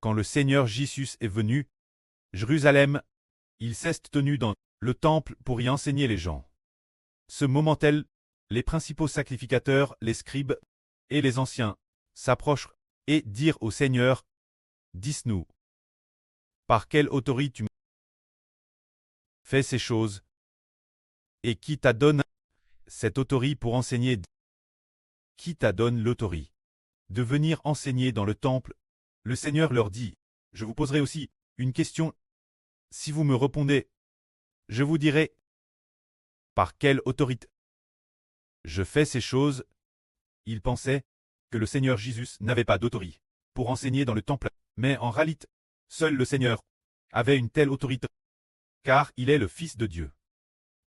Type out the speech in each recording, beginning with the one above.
quand le Seigneur Jésus est venu, Jérusalem, il s'est tenu dans le temple pour y enseigner les gens. Ce moment-là, les principaux sacrificateurs, les scribes et les anciens s'approchent et dirent au Seigneur, dis-nous, par quelle autorité tu fais ces choses, et qui t'a donné cette autorité pour enseigner? Qui t'a donné l'autorité de venir enseigner dans le temple? Le Seigneur leur dit, je vous poserai aussi une question. Si vous me répondez, je vous dirai, par quelle autorité je fais ces choses? Ils pensaient que le Seigneur Jésus n'avait pas d'autorité pour enseigner dans le temple, mais en réalité, seul le Seigneur avait une telle autorité, car il est le Fils de Dieu.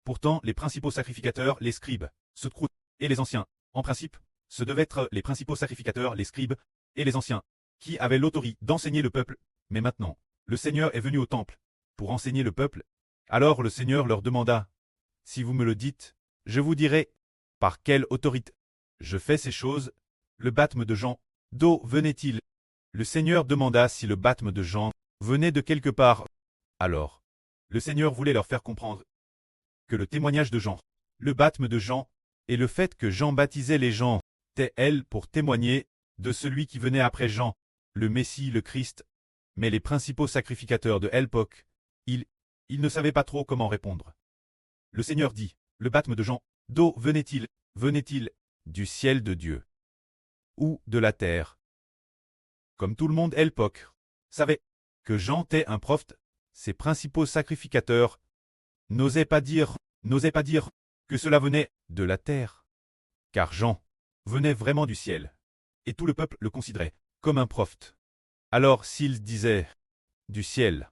Pourtant, les principaux sacrificateurs, les scribes, se trouvent, et les anciens, en principe, ce devaient être les principaux sacrificateurs, les scribes, et les anciens, qui avaient l'autorité d'enseigner le peuple. Mais maintenant, le Seigneur est venu au temple pour enseigner le peuple. Alors le Seigneur leur demanda, si vous me le dites, je vous dirai, par quelle autorité je fais ces choses? Le baptême de Jean, d'où venait-il? Le Seigneur demanda si le baptême de Jean venait de quelque part. Alors, le Seigneur voulait leur faire comprendre que le témoignage de Jean, le baptême de Jean, et le fait que Jean baptisait les gens, était elle pour témoigner de celui qui venait après Jean, le Messie, le Christ. Mais les principaux sacrificateurs de l'époque, ils ne savaient pas trop comment répondre. Le Seigneur dit, le baptême de Jean, d'où venait-il? Venait-il du ciel de Dieu ou de la terre? Comme tout le monde à l'époque savait que Jean était un prophète, ses principaux sacrificateurs n'osaient pas dire que cela venait de la terre, car Jean venait vraiment du ciel, et tout le peuple le considérait comme un prophète. Alors s'ils disaient du ciel,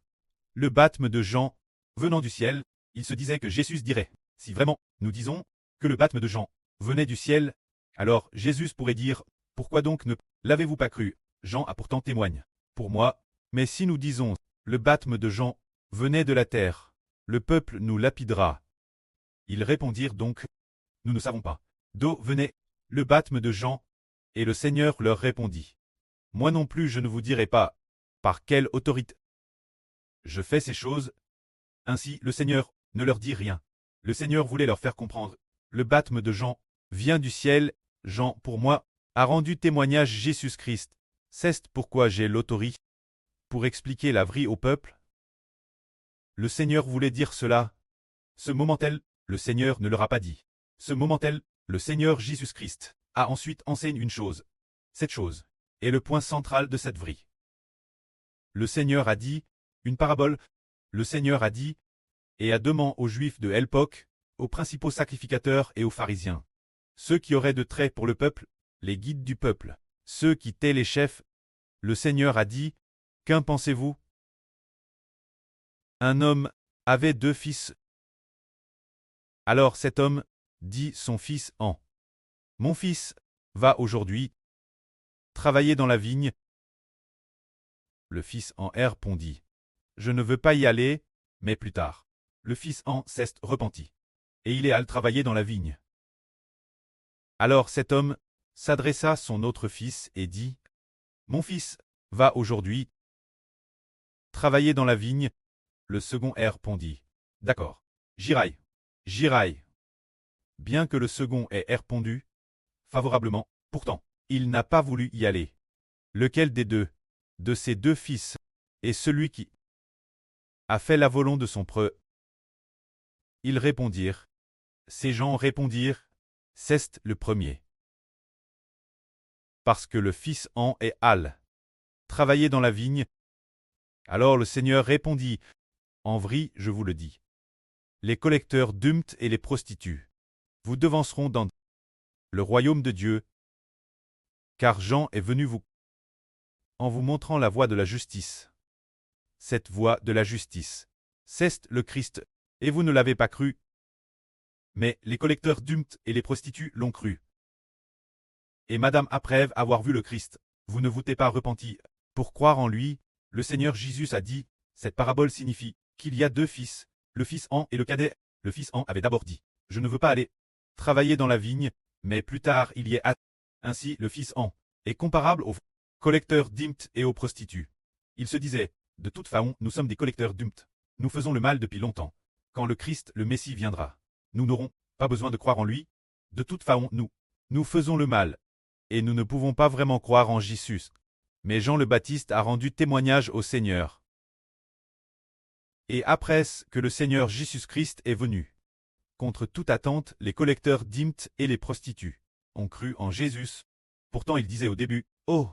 le baptême de Jean venant du ciel, ils se disaient que Jésus dirait, si vraiment nous disons que le baptême de Jean venait du ciel, alors Jésus pourrait dire, pourquoi donc ne l'avez-vous pas cru? Jean a pourtant témoigne pour moi, mais si nous disons, le baptême de Jean venait de la terre, le peuple nous lapidera. Ils répondirent donc, nous ne savons pas d'où venait le baptême de Jean, et le Seigneur leur répondit, moi non plus je ne vous dirai pas, par quelle autorité je fais ces choses. Ainsi le Seigneur ne leur dit rien. Le Seigneur voulait leur faire comprendre, le baptême de Jean vient du ciel, Jean, pour moi, a rendu témoignage Jésus-Christ. C'est pourquoi j'ai l'autorité pour expliquer la vraie au peuple. Le Seigneur voulait dire cela. Ce moment-là, le Seigneur ne leur a pas dit. Ce moment-là, le Seigneur Jésus-Christ a ensuite enseigné une chose. Cette chose est le point central de cette vraie. Le Seigneur a dit, une parabole, le Seigneur a dit, et a demandé aux Juifs de l'époque, aux principaux sacrificateurs et aux pharisiens, ceux qui auraient de traits pour le peuple, les guides du peuple, ceux qui étaient les chefs, le Seigneur a dit, qu'en pensez-vous? Un homme avait 2 fils. Alors cet homme dit son fils en, mon fils, va aujourd'hui travailler dans la vigne. Le fils en répondit, je ne veux pas y aller, mais plus tard. Le fils en s'est repenti, et il est allé travailler dans la vigne. Alors cet homme s'adressa à son autre fils et dit, mon fils, va aujourd'hui travailler dans la vigne. Le second répondit, d'accord, j'irai. Bien que le second ait répondu favorablement, pourtant, il n'a pas voulu y aller. Lequel des deux, de ses 2 fils, est celui qui a fait la volonté de son preux? Ils répondirent. Ces gens répondirent, c'est le premier. Parce que le fils en est allé travailler dans la vigne. Alors le Seigneur répondit, en vrai, je vous le dis, les collecteurs d'humtes et les prostituées vous devanceront dans le royaume de Dieu, car Jean est venu en vous montrant la voie de la justice. Cette voie de la justice, c'est le Christ, et vous ne l'avez pas cru. Mais les collecteurs d'humtes et les prostituées l'ont cru. Et madame, après avoir vu le Christ, vous ne vous êtes pas repenti. Pour croire en lui, le Seigneur Jésus a dit, cette parabole signifie qu'il y a 2 fils, le fils en et le cadet. Le fils en avait d'abord dit, je ne veux pas aller travailler dans la vigne, mais plus tard il y est allé. Ainsi le fils en est comparable aux collecteurs d'hymnes et aux prostituées. Il se disait, de toute façon, nous sommes des collecteurs d'umpts. Nous faisons le mal depuis longtemps. Quand le Christ, le Messie viendra, nous n'aurons pas besoin de croire en lui. De toute façon, nous faisons le mal. Et nous ne pouvons pas vraiment croire en Jésus. Mais Jean le Baptiste a rendu témoignage au Seigneur. Et après que le Seigneur Jésus-Christ est venu, contre toute attente, les collecteurs d'umpts et les prostituées ont cru en Jésus. Pourtant ils disaient au début, « Oh,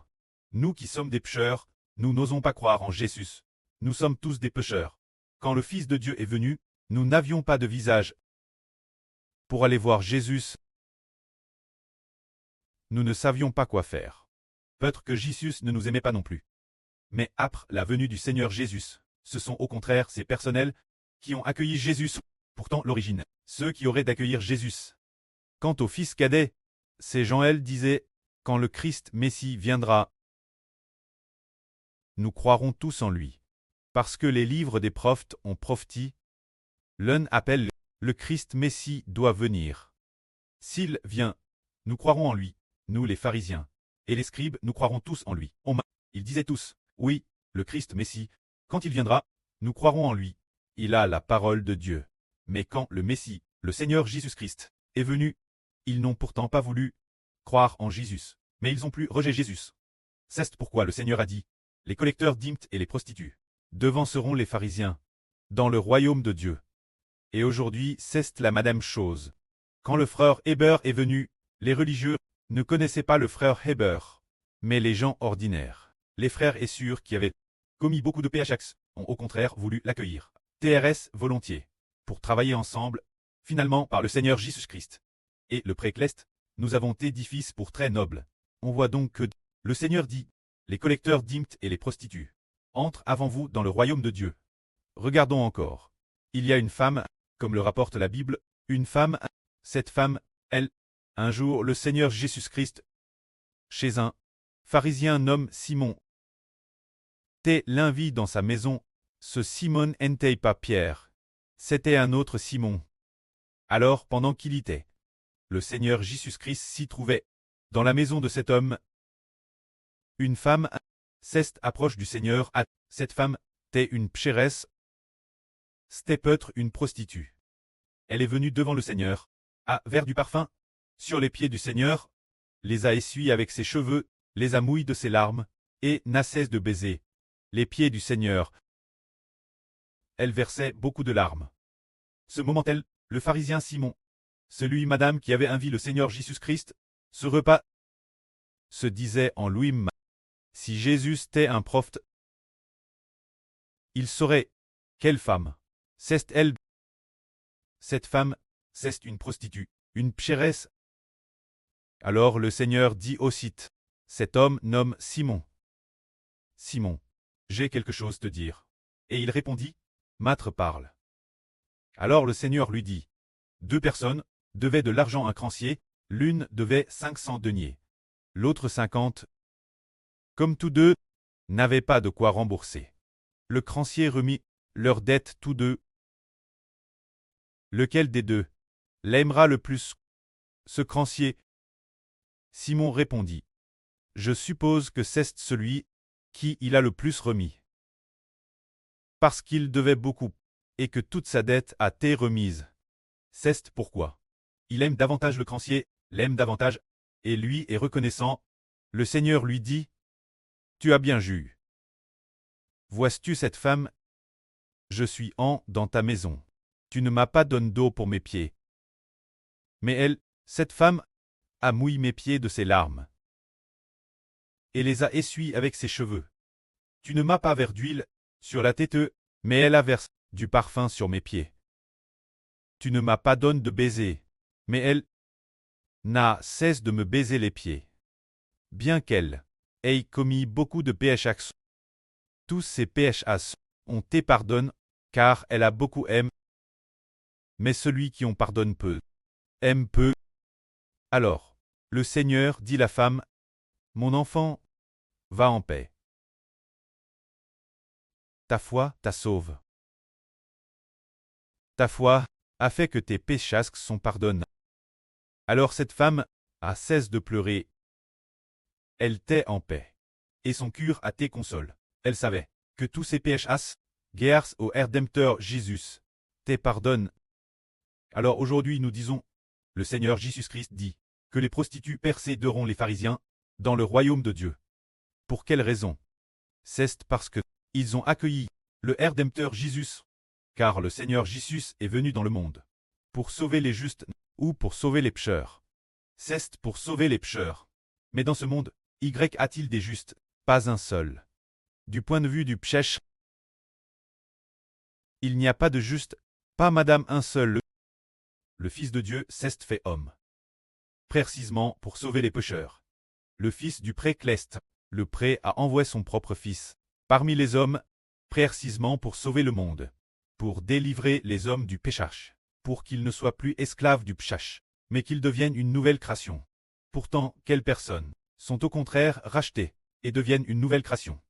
nous qui sommes des pécheurs, nous n'osons pas croire en Jésus. Nous sommes tous des pécheurs. Quand le Fils de Dieu est venu, nous n'avions pas de visage pour aller voir Jésus. Nous ne savions pas quoi faire. Peut-être que Jésus ne nous aimait pas non plus. Mais après la venue du Seigneur Jésus, ce sont au contraire ces personnels qui ont accueilli Jésus. Pourtant l'origine, ceux qui auraient d'accueillir Jésus. Quant au fils cadet, ces gens-là disaient, quand le Christ Messie viendra, nous croirons tous en lui. Parce que les livres des prophètes ont prophétisé, l'un appelle le Christ Messie doit venir. S'il vient, nous croirons en lui, nous les pharisiens. Et les scribes, nous croirons tous en lui. Ils disaient tous, oui, le Christ Messie, quand il viendra, nous croirons en lui. Il a la parole de Dieu. Mais quand le Messie, le Seigneur Jésus-Christ, est venu, ils n'ont pourtant pas voulu croire en Jésus, mais ils ont plus rejeté Jésus. C'est pourquoi le Seigneur a dit, les collecteurs d'umpts et les prostituées devanceront les pharisiens dans le royaume de Dieu. Et aujourd'hui, c'est la madame chose. Quand le frère Héber est venu, les religieux ne connaissaient pas le frère Héber, mais les gens ordinaires. Les frères et sœurs qui avaient commis beaucoup de PHX ont au contraire voulu l'accueillir. TRS volontiers. Pour travailler ensemble, finalement par le Seigneur Jésus-Christ. Et le précleste, nous avons été des fils pour très nobles. On voit donc que le Seigneur dit, les collecteurs d'umpts et les prostituées entrent avant vous dans le royaume de Dieu. Regardons encore. Il y a une femme, comme le rapporte la Bible, une femme, cette femme, elle, un jour le Seigneur Jésus-Christ, chez un pharisien nommé Simon, l'invite dans sa maison, ce Simon n'était pas Pierre, c'était un autre Simon. Alors pendant qu'il y était, le Seigneur Jésus-Christ s'y trouvait, dans la maison de cet homme. Une femme, approche du Seigneur, cette femme, une pécheresse, c'était peut-être une prostituée. Elle est venue devant le Seigneur, a vers du parfum, sur les pieds du Seigneur, les a essuyés avec ses cheveux, les a mouillés de ses larmes, et n'a cesse de baiser les pieds du Seigneur. Elle versait beaucoup de larmes. Ce moment-là, le pharisien Simon, celui madame qui avait invité le Seigneur Jésus-Christ, ce repas, se disait en lui-même, si Jésus était un prophète, il saurait, quelle femme, c'est elle. Cette femme, c'est une prostituée, une pécheresse. Alors le Seigneur dit aussitôt, cet homme nomme Simon. Simon, j'ai quelque chose à te dire. Et il répondit, Maître parle. Alors le Seigneur lui dit, 2 personnes devaient de l'argent à un créancier, l'une devait 500 deniers, l'autre 50. Comme tous deux n'avaient pas de quoi rembourser, le créancier remit leur dette tous deux. Lequel des deux l'aimera le plus? Ce créancier. Simon répondit, je suppose que c'est celui qui il a le plus remis. Parce qu'il devait beaucoup, et que toute sa dette a été remise. C'est pourquoi il aime davantage le créancier, l'aime davantage, et lui est reconnaissant. Le Seigneur lui dit, tu as bien jugé. Vois-tu cette femme? Je suis dans ta maison. Tu ne m'as pas donné d'eau pour mes pieds. Mais elle, cette femme, a mouillé mes pieds de ses larmes et les a essuyés avec ses cheveux. Tu ne m'as pas versé d'huile sur la tête, mais elle a versé du parfum sur mes pieds. Tu ne m'as pas donné de baiser, mais elle n'a cesse de me baiser les pieds. Bien qu'elle ait commis beaucoup de péchés, tous ces péchés ont été pardonnés, car elle a beaucoup aimé. Mais celui qui en pardonne peu, aime peu. Alors, le Seigneur dit à la femme, mon enfant, va en paix. Ta foi t'a sauvé. Ta foi a fait que tes péchés sont pardonnés. Alors cette femme a cessé de pleurer. Elle t'est en paix. Et son cœur a été console. Elle savait que tous ces PHAs, guerres au Rédempteur Jésus, te pardonne. Alors aujourd'hui nous disons, le Seigneur Jésus-Christ dit, que les prostituées perséderont les pharisiens, dans le royaume de Dieu. Pour quelle raison? C'est parce que, ils ont accueilli, le Rédempteur Jésus, car le Seigneur Jésus est venu dans le monde, pour sauver les justes, ou pour sauver les pécheurs. C'est pour sauver les pécheurs. Mais dans ce monde, Y a-t-il des justes? Pas un seul. Du point de vue du péché, il n'y a pas de juste, pas madame un seul. Le Fils de Dieu s'est fait homme. Précisément pour sauver les pécheurs. Le Fils du Pré-Clest, le Pré a envoyé son propre Fils, parmi les hommes, précisément pour sauver le monde, pour délivrer les hommes du péché, pour qu'ils ne soient plus esclaves du péché, mais qu'ils deviennent une nouvelle création. Pourtant, quelles personnes sont au contraire rachetées et deviennent une nouvelle création?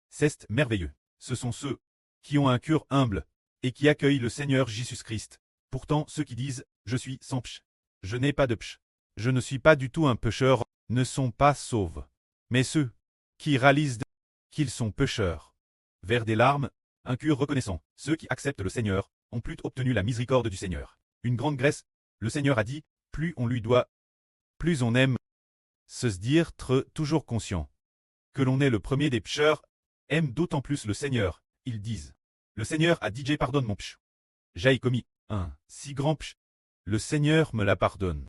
C'est merveilleux. Ce sont ceux qui ont un cœur humble et qui accueillent le Seigneur Jésus-Christ. Pourtant, ceux qui disent « Je suis sans péché, je n'ai pas de péché, je ne suis pas du tout un pécheur » ne sont pas sauvés. Mais ceux qui réalisent qu'ils sont pécheurs, vers des larmes, un cœur reconnaissant, ceux qui acceptent le Seigneur, ont plus obtenu la miséricorde du Seigneur. Une grande grâce, le Seigneur a dit, plus on lui doit, plus on aime. Se dire toujours conscient que l'on est le premier des pécheurs, aime d'autant plus le Seigneur. Ils disent, le Seigneur a dit, pardonne mon péché. J'ai commis un si grand péché. Le Seigneur me la pardonne.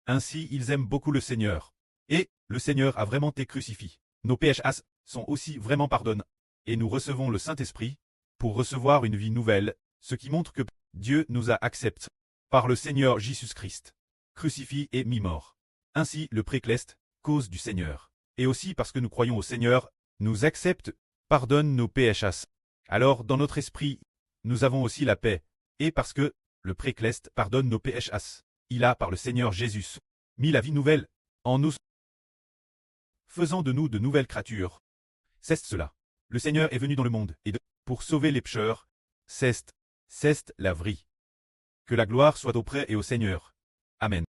Ainsi ils aiment beaucoup le Seigneur. Et le Seigneur a vraiment été crucifié. Nos péchés sont aussi vraiment pardonnés. Et nous recevons le Saint-Esprit pour recevoir une vie nouvelle, ce qui montre que Dieu nous a acceptés par le Seigneur Jésus-Christ, crucifié et mis-mort. Ainsi le Pré-Clest, cause du Seigneur. Et aussi parce que nous croyons au Seigneur, nous accepte, pardonne nos péchés. Alors dans notre esprit, nous avons aussi la paix. Et parce que le Pré-Clest pardonne nos péchés, il a par le Seigneur Jésus mis la vie nouvelle en nous, faisant de nous de nouvelles créatures. C'est cela. Le Seigneur est venu dans le monde, et pour sauver les pécheurs, c'est la vraie. Que la gloire soit auprès et au Seigneur. Amen.